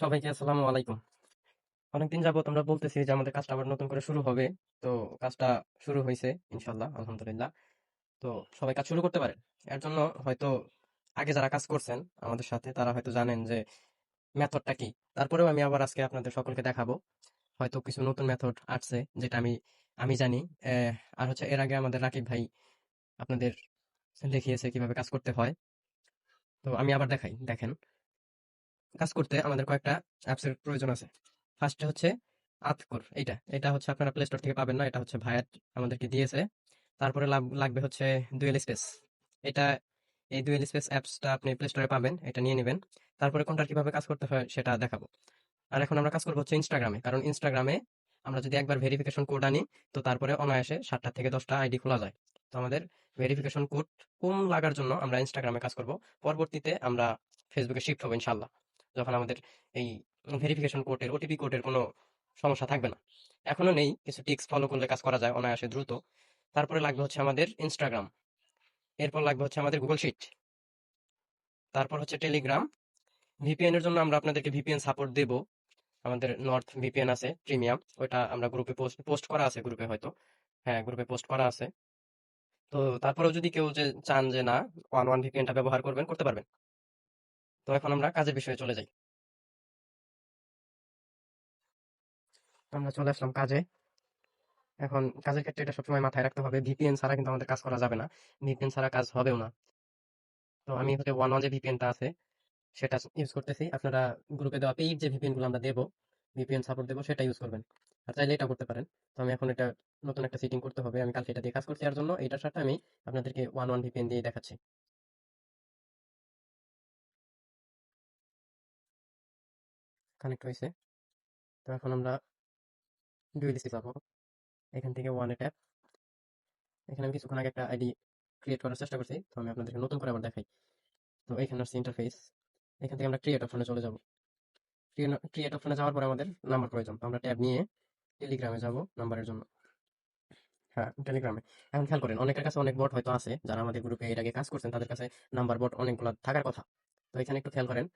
সবাইকে আসসালামু আলাইকুম। অনেকদিন যাবত আমরা বলতেছি যে আমাদের কাজটা আবার নতুন করে শুরু হবে। তো কাজটা শুরু হয়েছে ইনশাল্লাহ, আলহামদুলিল্লাহ। তো সবাই কাজ শুরু করতে পারেন। এর জন্য হয়তো আগে যারা কাজ করছেন আমাদের সাথে তারা হয়তো জানেন যে মেথডটা কি। তারপরেও আমি আবার আজকে আপনাদের সকলকে দেখাবো। হয়তো কিছু নতুন মেথড আসছে যেটা আমি আমি জানি। আর হচ্ছে এর আগে আমাদের রাকিব ভাই আপনাদের দেখিয়েছে কিভাবে কাজ করতে হয়। তো আমি আবার দেখাই, দেখেন। কাজ করতে আমাদের কয়েকটা অ্যাপস এর প্রয়োজন আছে। ফার্স্টে হচ্ছে আতকর, এটা হচ্ছে আপনারা প্লে স্টোর থেকে পাবেন না, এটা হচ্ছে ভায়াত আমাদেরকে দিয়েছে। তারপরে লাগবে হচ্ছে ডুয়েল স্পেস। এটা এই ডুয়েল স্পেস অ্যাপসটা আপনি প্লে স্টোরে পাবেন, এটা নিয়ে নেবেন। তারপরে কোনটা কিভাবে কাজ করতে হয় সেটা দেখাবো। আর এখন আমরা কাজ করবো হচ্ছে ইনস্টাগ্রামে, কারণ ইনস্টাগ্রামে আমরা যদি একবার ভেরিফিকেশন কোড আনি তো তারপরে অনায়াসে 7টা থেকে 10টা আইডি খোলা যায়। তো আমাদের ভেরিফিকেশন কোড কম লাগার জন্য আমরা ইনস্টাগ্রামে কাজ করব। পরবর্তীতে আমরা ফেসবুকে শিফট হবো ইনশাল্লাহ, যখন আমাদের এই ভেরিফিকেশন কোডের ওটিপি কোডের কোনো সমস্যা থাকবে না। এখনো নেই, কিছু টিক্স ফলো করলে কাজ করা যায় অনায়াসে দ্রুত। তারপরে লাগবে হচ্ছে আমাদের ইনস্টাগ্রাম, এরপর লাগবে হচ্ছে আমাদের গুগল শিট, তারপর হচ্ছে টেলিগ্রাম। ভিপিএন এর জন্য আমরা আপনাদেরকে ভিপিএন সাপোর্ট দেব। আমাদের নর্থ ভিপিএন আছে প্রিমিয়াম, ওইটা আমরা গ্রুপে পোস্ট পোস্ট করা আছে, গ্রুপে হয়তো, হ্যাঁ গ্রুপে পোস্ট করা আছে। তো তারপরেও যদি কেউ যে চান যে না, ওয়ান ওয়ান ভিপিএনটা ব্যবহার করবেন, করতে পারবেন। তো এখন আমরা কাজের বিষয়ে চলে যাই। আমরা চলে আসলাম কাজে। এখন কাজের ক্ষেত্রে এটা সবসময় মাথায় রাখতে হবে, ভিপিএন ছাড়া কিন্তু আমাদের কাজ করা যাবে না। ভিপিএন ছাড়া কাজ হবেও না। তো আমি হচ্ছে ওয়ান ওয়ান যে ভিপিএনটা আছে সেটা ইউজ করতেছি। আপনারা গ্রুপে দেওয়া পেইড যে ভিপিএন গুলো আমরা দেবো, ভিপিএন সাপোর্ট দেবো, সেটা ইউজ করবেন। আর চাইলে এটা করতে পারেন। তো আমি এখন এটা নতুন একটা সেটিং করতে হবে, আমি কালকে এটা দিয়ে কাজ করছি, এর জন্য এটার সাথে আমি আপনাদেরকে ওয়ান ওয়ান ভিপিএন দিয়ে দেখাচ্ছি। কানেক্ট হয়েছে। তো এখন আমরা ডুয়েলিস্টে যাবো, এখান থেকে ওয়ানে ট্যাপ। এখানে আমি কিছুক্ষণ আগে একটা আইডি ক্রিয়েট করার চেষ্টা করছি, তো আমি আপনাদেরকে নতুন করে আবার দেখাই। তো এখানে আসছে ইন্টারফেস, এখান থেকে আমরা ক্রিয়েট অপশনে চলে যাব। ক্রিয়েট অপশনে যাওয়ার পরে আমাদের নাম্বার প্রয়োজন, তো আমরা ট্যাব নিয়ে টেলিগ্রামে যাব নাম্বারের জন্য। হ্যাঁ, টেলিগ্রামে। এখন খেয়াল করেন, অনেকের কাছে অনেক বট হয়তো আছে, যারা আমাদের গ্রুপে এর আগে কাজ করছেন তাদের কাছে নাম্বার বট অনেকগুলো থাকার কথা। তো এখানে একটু খেয়াল করেন,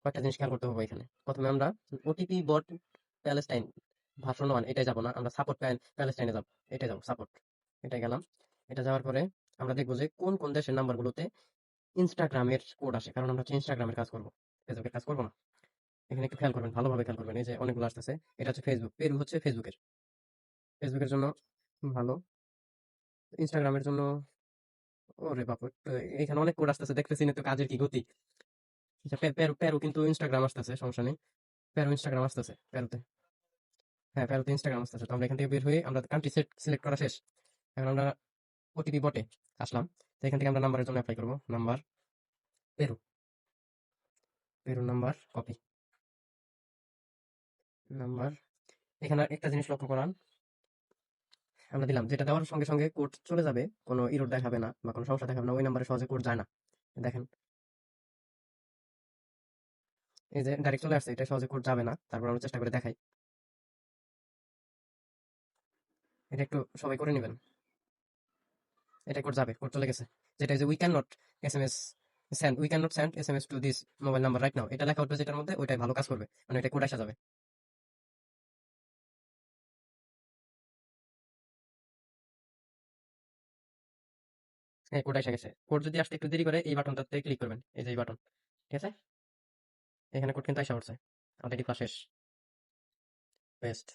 কয়েকটা জিনিস খেয়াল করতে হবে এখানে। প্রথমে আমরা ওটিপি বট প্যালেস্টাইন ভার্সন 1 এটাই যাব না, আমরা সাপোর্ট প্যালেস্টাইনে যাব। এটাই যাব সাপোর্ট, এটাই গেলাম। এটা যাওয়ার পরে আমরা দেখবো যে কোন কোন দেশের নাম্বারগুলোতে ইনস্টাগ্রামের কোড আসে, কারণ আমরা হচ্ছে ইনস্টাগ্রামের কাজ করবো, ফেসবুকের কাজ করবো না। এখানে একটু খেয়াল করবেন, ভালোভাবে খেয়াল করবেন, এই যে অনেকগুলো আসতেছে, এটা হচ্ছে ফেসবুক, পেরু হচ্ছে ফেসবুকের, ফেসবুকের জন্য ভালো। ইনস্টাগ্রামের জন্য, ওরে বাপ, এখানে অনেক কোড আসতেছে, দেখতেছি না তো কাজের কি গতি। আচ্ছা, পেরু পেরু কিন্তু ইনস্টাগ্রাম আসতেছে, সমস্যা নেই। পেরু ইনস্টাগ্রাম আসতেছে পেরুতে। হ্যাঁ, পেরুতে ইনস্টাগ্রাম আসতেছে। তো আমরা এখান থেকে বের হয়ে আমরা কান্ট্রি সিলেক্ট করা শেষ। এখন আমরা ওটিপি বটে আসলাম। তো এখান থেকে আমরা নাম্বারের জন্য অ্যাপ্লাই করবো, number Peru, Peru number copy, number. এখানে একটা জিনিস লক্ষ্য করান, আমরা দিলাম, যেটা দেওয়ার সঙ্গে সঙ্গে কোড চলে যাবে, কোনো ইরোর দেখাবে না বা কোনো সমস্যা দেখাবে না, ওই নাম্বারে সহজে কোড যায় না। দেখেন, এই যে ডাইরেক্ট চলে আসছে, এটা সহজে কোড যাবে না। তারপর আমরা চেষ্টা করে দেখাই, এটা একটু সবাই করে নেবেন। এটা কোড যাবে, কোড চলে গেছে। যেটা যে we can not SMS send, we can not send SMS to this mobile number right now, এটা লেখা উঠবে যেটার মধ্যে, ওইটাই ভালো কাজ করবে, মানে এটা কোড আসা যাবে। হ্যাঁ, কোড এসে গেছে। কোড যদি আসতে একটু দেরি করে এই বাটনটাতে ক্লিক করবেন, এই যে এই বাটন, ঠিক আছে। এখানে কোড কিন্তু আসা পড়ছে, অলরেডি ক্লাস শেষ। বেস্ট,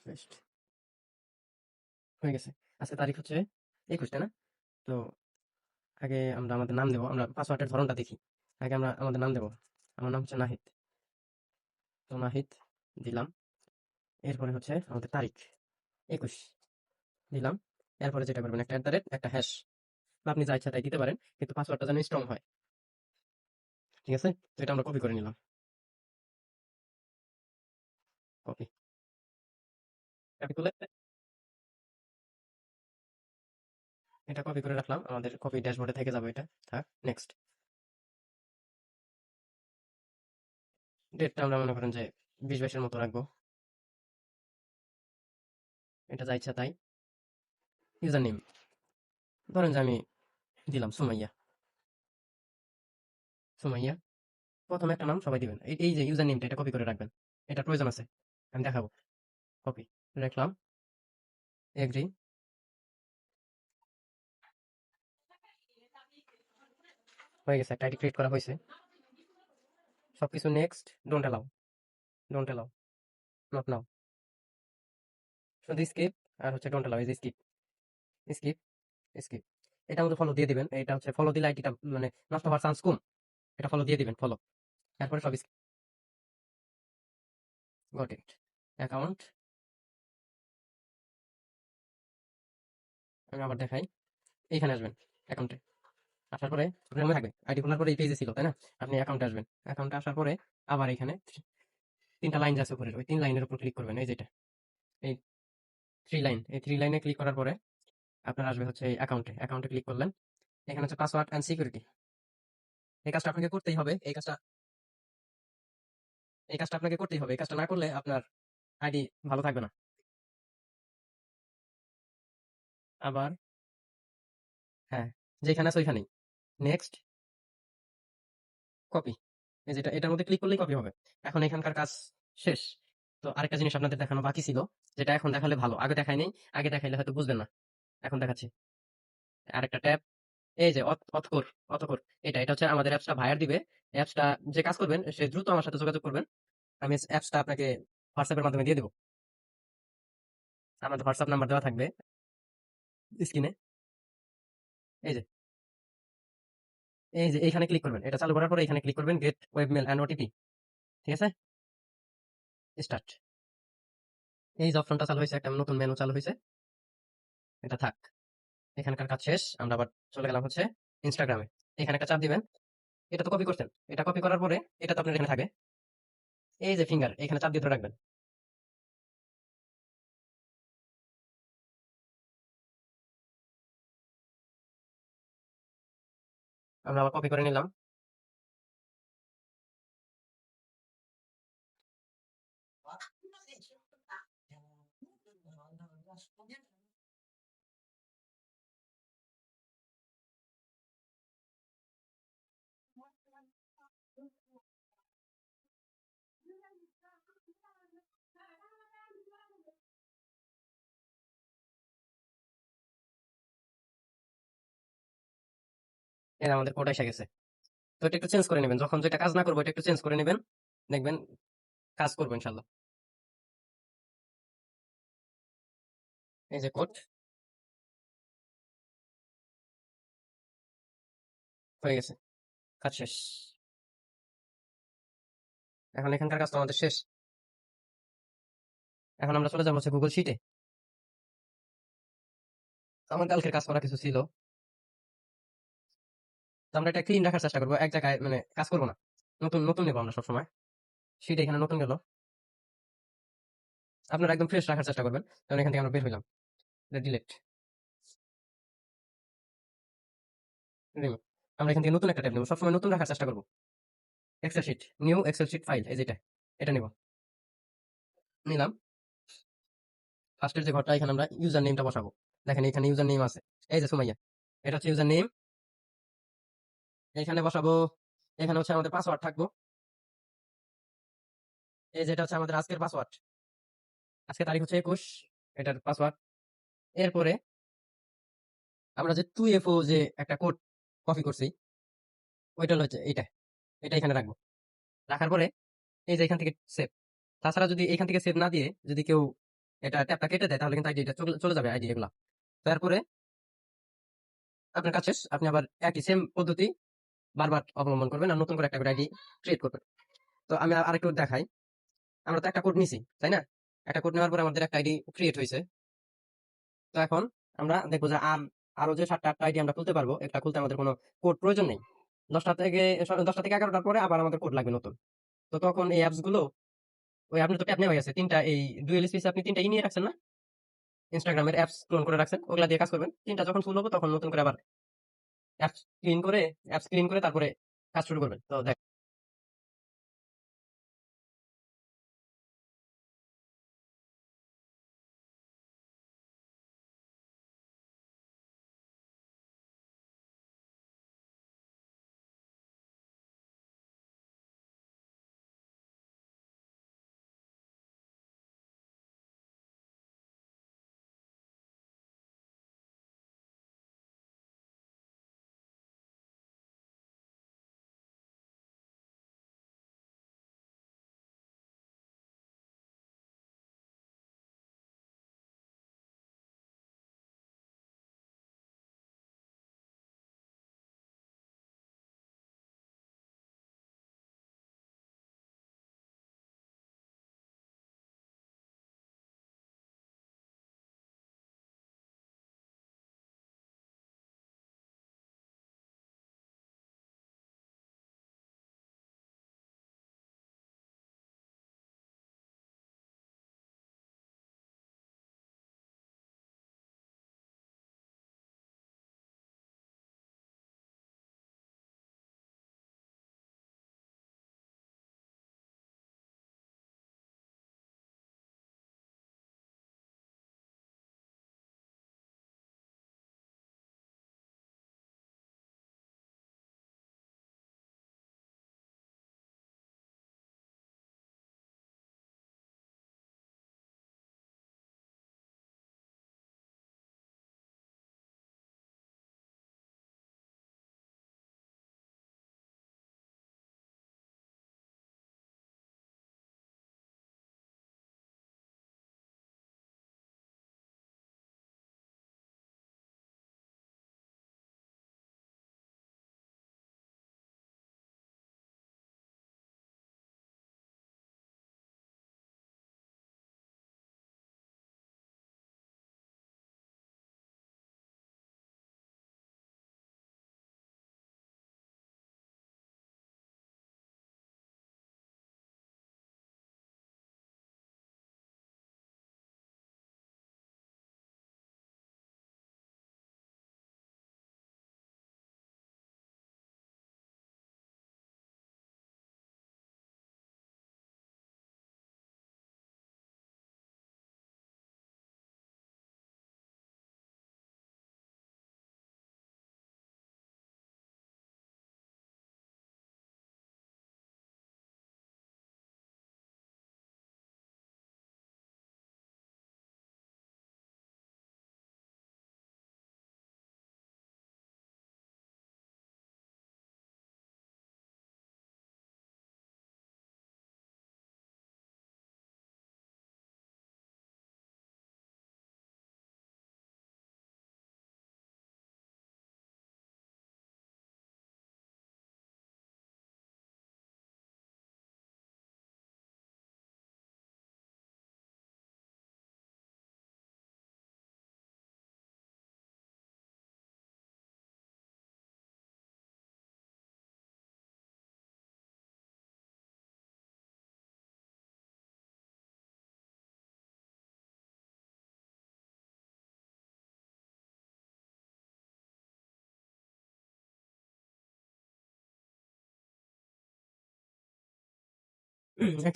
বেস্ট হয়ে গেছে। আজকে তারিখ হচ্ছে 21, তাই না? তো আগে আমরা আমাদের নাম দেবো, আমরা পাসওয়ার্ডের ধরনটা দেখি। আগে আমরা আমাদের নাম দেবো। আমার নাম হচ্ছে নাহিদ। তো নাহিদ দিলাম। এরপরে হচ্ছে আমাদের তারিখ 21 দিলাম। এরপরে যেটা করবেন, একটা একটা হ্যাশ, বা আপনি যা ইচ্ছা তাই দিতে পারেন, কিন্তু পাসওয়ার্ডটা যেন স্ট্রং হয়। ঠিক আছে, তো এটা আমরা কপি করে নিলাম, কপি, কপি করলে এটা কপি করে রাখলাম, আমাদের কপি ড্যাশবোর্ডে থেকে যাবে এটা। থাক, নেক্সট। ডেটটা আমরা মনে করেন যে 20-22-এর মতো রাখবো। এটা যা ইচ্ছা তাই। ইউজার নেম ধরেন যে আমি দিলাম সুমাইয়া। সুমাইয়া প্রথমে একটা নাম সবাই দিবেন। এই যে ইউজার নেমটা এটা কপি করে রাখবেন। এটা প্রয়োজন আছে, আমি দেখাবো। কপি রাখলাম, এগ্রি। হয়ে গেছে, একটা আইডি ক্রিয়েট করা হয়েছে। সবকিছু next, don't allow, don't allow, not now, শুধু স্কিপ আর হচ্ছে ডোন্ট অ্যালাউ। এই যে স্কিপ, স্কিপ, স্কিপ। এটা মধ্যে ফলো দিয়ে দিবেন। এটা হচ্ছে ফলো দিলে আইডিটা মানে নষ্ট হওয়ার চান্স কম। এটা ফলো দিয়ে দিবেন, ফলো। তারপরে সব গট ইট। অ্যাকাউন্ট, আমি আবার দেখাই। এইখানে আসবেন অ্যাকাউন্টে। আসার পরে আপনার মনে থাকবে আইডি খোলার পরে এই পেজে ছিল, তাই না? আপনি অ্যাকাউন্টে আসবেন। অ্যাকাউন্টে আসার পরে আবার এখানে ৩টা লাইন আছে উপরে, ওই ৩ লাইনের উপর ক্লিক করবেন। এই যেটা, এই ৩ লাইন, এই ৩ লাইনে ক্লিক করার পরে আপনার আসবে হচ্ছে এই অ্যাকাউন্টে। অ্যাকাউন্টে ক্লিক করলেন। এখানে হচ্ছে পাসওয়ার্ড অ্যান্ড সিকিউরিটি। এই কাজটা আপনাকে করতেই হবে। এই কাজটা আপনাকে করতেই হবে। এই কাজটা না করলে আপনার আইডি ভালো থাকবে না। আবার হ্যাঁ, যেখানে আছে ওইখানেই। Next, copy. এই যেটা, এটার মধ্যে ক্লিক করলেই কপি হবে। এখন এখানকার কাজ শেষ। তো আরেকটা জিনিস আপনাদের দেখানো বাকি ছিল, যেটা এখন দেখালে ভালো। আগে দেখাই নাই, আগে দেখাইলে হয়তো বুঝবেন না। এখন দেখাচ্ছি। আরেকটা ট্যাব, এই যে অতকর, অতকর। এটা হচ্ছে আমাদের অ্যাপসটা ভাইয়ার দিবে। অ্যাপসটা যে কাজ করবেন সে দ্রুত আমার সাথে যোগাযোগ করবেন। আমি অ্যাপসটা আপনাকে হোয়াটসঅ্যাপের মাধ্যমে দিয়ে দেবো। আমাদের হোয়াটসঅ্যাপ নাম্বার দেওয়া থাকবে স্ক্রিনে। এই যে, এইখানে ক্লিক করবেন। এটা চালু করার পরে এখানে ক্লিক করবেন, গেট ওয়েবমেল অ্যান্ড ওটিপি। ঠিক আছে? স্টার্ট। এই যে অপশনটা চালু হয়েছে, একটা নতুন মেনু চালু হয়েছে। এটা থাক। এখানকার কাজ শেষ। আমরা আবার চলে গেলাম হচ্ছে ইনস্টাগ্রামে। এখানে একটা চাপ দিবেন। এটা তো কপি করছেন। এটা কপি করার পরে এটা তো আপনার এখানে থাকে। এই যে ফিঙ্গার, এখানে চাপ দিয়ে ধরে রাখবেন। আমরা আবার কপি করে নিলাম। এই যে আমাদের কোড এসে গেছে। তো এটা একটু চেঞ্জ করে নেবেন। যখন যেটা কাজ না করবো এটা একটু চেঞ্জ করে নেবেন। দেখবেন কাজ করবো ইনশাল্লাহ। এই যে কোড হয়ে গেছে, কাজ শেষ। এখন এখানকার কাজ তো আমাদের শেষ। এখন আমরা চলে যাবো হচ্ছে গুগল শিটে। আমার কালকের কাজ করা কিছু ছিল, তো আমরা এটা ক্লিন রাখার চেষ্টা করবো। এক জায়গায় মানে কাজ করবো না। নতুন নতুন নেবো আমরা সবসময়। শিট এখানে নতুন গেল। আপনারা একদম ফ্রেশ রাখার চেষ্টা করবেন। কারণ এখান থেকে আমরা বের হইলাম। Delete, remove. আমরা এখান থেকে নতুন একটা ট্যাব নেবো। সবসময় নতুন রাখার চেষ্টা করবো। Excel sheet, new Excel sheet file, এই যেটা, এটা নেব। নিলাম। ফার্স্টের যে ঘরটা, এখানে আমরা ইউজার নেমটা বসাবো। দেখেন এখানে ইউজার নেম আছে। এই যে সুমাইয়া, এটা হচ্ছে ইউজার নেম। এখানে বসাবো। এখানে হচ্ছে আমাদের পাসওয়ার্ড থাকবো। এই যেটা হচ্ছে আমাদের আজকের পাসওয়ার্ড। আজকে তারিখ হচ্ছে 21, এটার পাসওয়ার্ড। এরপরে আমরা যে 2FO যে একটা কোড কপি করছি, ওইটা হচ্ছে এইটা, এটা এখানে রাখবো। রাখার পরে এই যে এখান থেকে সেভ। তাছাড়া যদি এখান থেকে সেভ না দিয়ে যদি কেউ এটা ট্যাপটা কেটে দেয়, তাহলে কিন্তু আইডিটা চলে চলে যাবে, আইডি এগুলা। তারপরে আপনার কাজ শেষ। আপনি আবার একই সেম পদ্ধতি বারবার অবলম্বন করবেন আর নতুন করে একটা করে আইডি ক্রিয়েট করবেন। তো আমি আরেকটু দেখাই। আমরা তো একটা কোড নিছি, তাই না? একটা কোড নেওয়ার পরে আমাদের একটা আইডি ক্রিয়েট হয়েছে। তো এখন আমরা দেখবো যে আরো যে 7টা 8টা আইডি আমরা খুলতে পারবো, এটা খুলতে আমাদের কোনো কোড প্রয়োজন নেই। 10টা থেকে 11টার পরে আবার আমাদের কোড লাগবে নতুন। তো তখন এই অ্যাপস গুলো, ওই আপনি তো ট্যাব নেওয়া গেছে 3টা, এই ডুয়েল স্পেসে আপনি 3টা নিয়ে রাখছেন না? ইনস্টাগ্রামের অ্যাপস ক্লোন করে রাখছেন, ওগুলা দিয়ে কাজ করবেন। 3টা যখন ফুল হবে তখন নতুন করে আবার অ্যাপস ক্লিন করে তারপরে কাজ শুরু করবেন। তো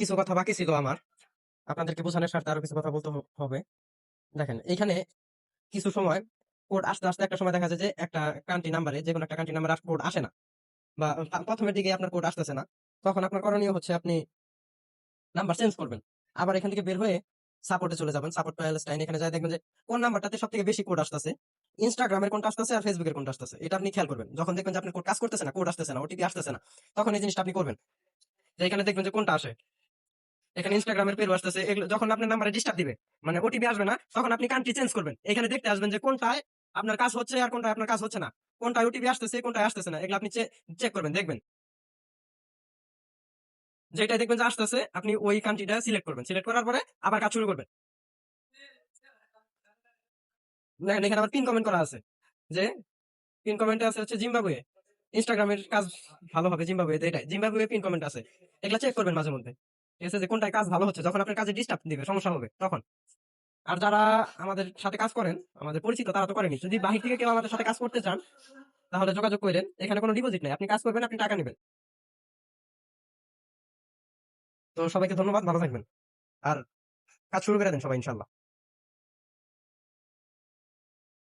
কিছু কথা বাকি ছিল আমার, আপনাদেরকে বোঝানোর স্বার্থে আরো কিছু কথা বলতে হবে। দেখেন এইখানে কিছু সময় কোড আসতে আসতে একটা সময় দেখা যায় যে একটা কান্ট্রি নাম্বারে, যে কোনো একটা কান্ট্রি নাম্বারে কোড আসে না, বা প্রথমের দিকে আপনার কোড আসতেছে না। তখন আপনার করণীয় হচ্ছে আপনি নাম্বার চেঞ্জ করবেন। আবার এখান থেকে বের হয়ে সাপোর্টে চলে যাবেন, সাপোর্ট প্যালেস্টাইন, এখানে যাই দেখবেন যে কোন নাম্বারটাতে সব থেকে বেশি কোড আসতেছে, ইনস্টাগ্রামের কোনটা আসতেছে আর ফেসবুকের কোনটা আসতেছে, এটা আপনি খেয়াল করবেন। যখন দেখবেন যে আপনার কোড কাজ করতেছে না, কোড আসতেছে না, ওটিপি আসতেছে না, তখন এই জিনিসটা আপনি করবেন, যে এখানে দেখবেন যে কোনটা আসে, এখানে ইনস্টাগ্রামের পেরো আসতেছে, এগুলো যখন আপনার নাম্বারে ডিস্টার্ব দিবে, মানে ওটিপি আসবে না, তখন আপনি কান্ট্রি চেঞ্জ করবেন। এখানে দেখতে আসবেন যে কোনটায় আপনার কাজ হচ্ছে আর কোনটায় আপনার কাজ হচ্ছে না, কোনটায় ওটিপি আসতেছে কোনটায় আসতেছে না, এগুলো আপনি চেক করবেন, দেখবেন। যেটাই দেখবেন যে আসতেছে আপনি ওই কান্ট্রিটা সিলেক্ট করবেন, সিলেক্ট করার পরে আবার কাজ শুরু করবেন। দেখেন এখানে আবার পিন কমেন্ট করা আছে, যে পিন কমেন্টে আছে হচ্ছে জিম্বাবুয়ে, ইনস্টাগ্রামের কাজ ভালো হবে জিম্বাবুয়েতে, এটাই জিম্বাবুয়ে পিন কমেন্ট আছে। এগুলা চেক করবেন মাঝে মধ্যে, ঠিক আছে, যে কোনটায় কাজ ভালো হচ্ছে, যখন আপনার কাজে ডিস্টার্ব দিবে, সমস্যা হবে তখন। আর যারা আমাদের সাথে কাজ করেন, আমাদের পরিচিত, তারা তো করেনি, যদি বাহির থেকে কেউ আমাদের সাথে কাজ করতে চান তাহলে যোগাযোগ করেন, এখানে কোনো ডিপোজিট নেই, আপনি কাজ করবেন, আপনি টাকা নেবেন। তো সবাইকে ধন্যবাদ, ভালো থাকবেন, আর কাজ শুরু করে দেন সবাই ইনশাল্লাহ।